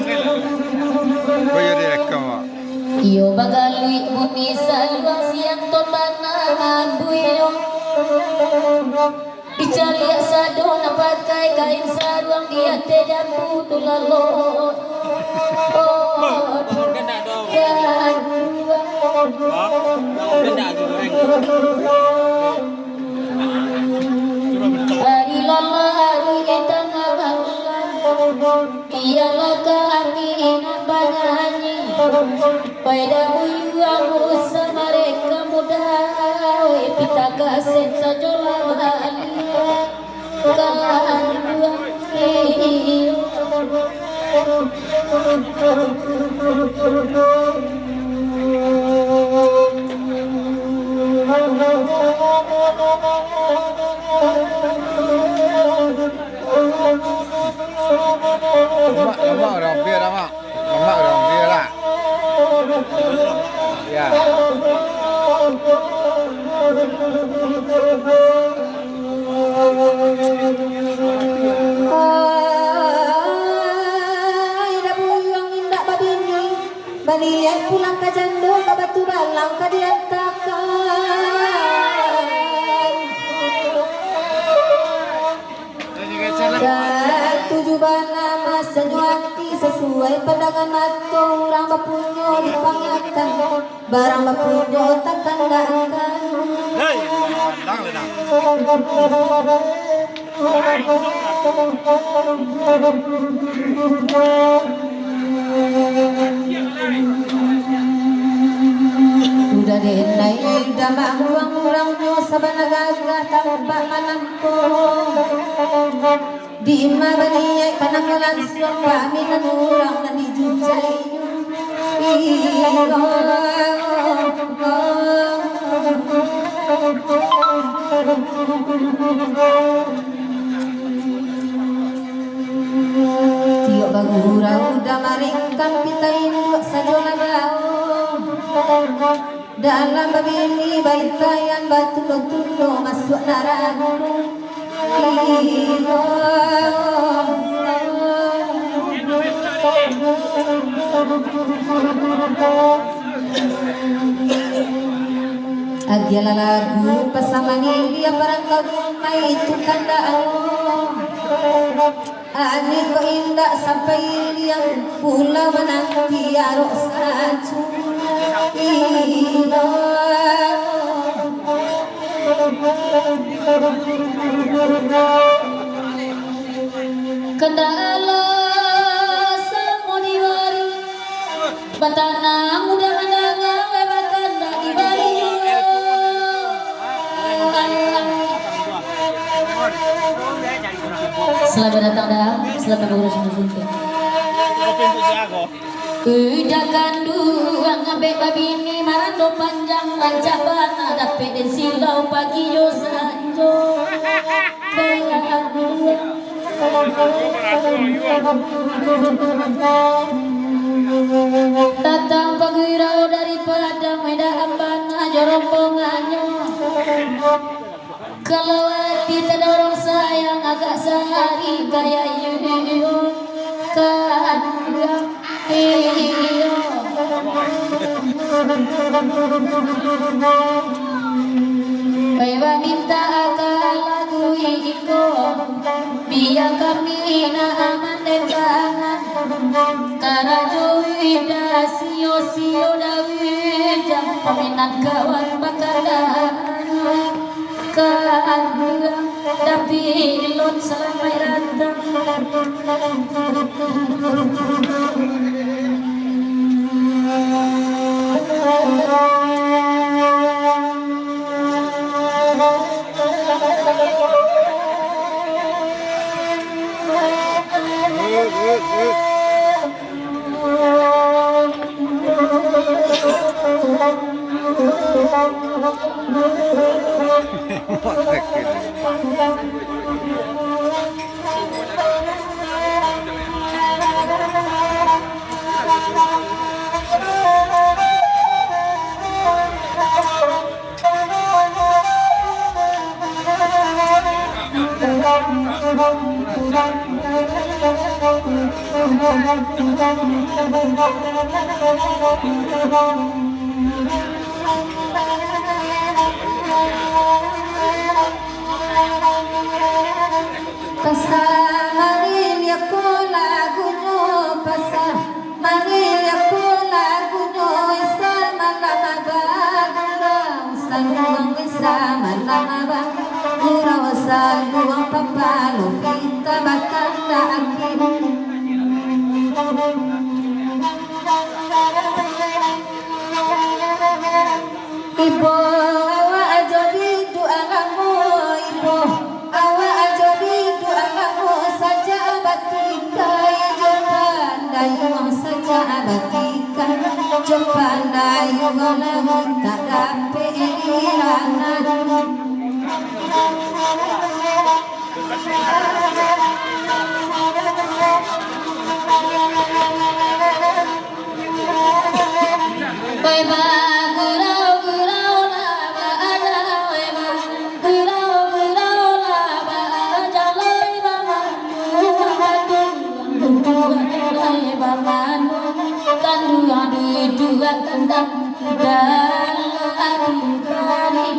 Voglio dire come. Iyo bagali bumi saluang siang tobana buyo Bicaria sado na pakai kain saruang dia tejamu tulalo Hari lama hari etang iyalah kami nabanyani pada buyu sama mereka muda pita kaset sajola kan Lama orang biar lama. Lama orang biar lah. Ya. Baliak pulang ke jando ke batu balang ke diantakan tujuh bana masa nyuati sesuai pandangan mata orang bapunyo dipangatan barang bapunyo takkan dakan udah denai udah bangruang urangnya sabanagaga tanpa manampo di imah baniai pananggalan suang paminan urang na dijunjai tiok bagura udah maringkan pita induk sajona bau dalam babini baitayan batu lotulo masuk naragu Agiala lagu pasamani dia barang kau mai itu kanda ani ko indah sampai liang pula menanti arok sacu kendala samodiwari batana muda mandanga webakan diwari selamat datang dah selamat berurus musuh udah kanduang ngambek babini marando panjang rancak bana dapet den silau pagi yo sanjo datang pagirau daripada medan bana jorombongannya kalau hati tak orang sayang agak sehari gaya yuyu kan Baiwa minta akal lagu iko biar kami na aman dan bangan karena jui dah sio dawi jam peminat kawan bakalan kan tapi ilun sampai rantang Pasar Marilia Cola Guno Pasar Marilia Cola Guno Isama Lama Bagura Saluang Isama Lama Bagura Saluang Papalo Kita Bakanda Akin Ibu awa ajobi doamu Ibu awa ajobi doamu saja batika Japan dayung saja batika Japan dayung lagu tak dapat iranan Bye-bye. Dua kandang dan hari-hari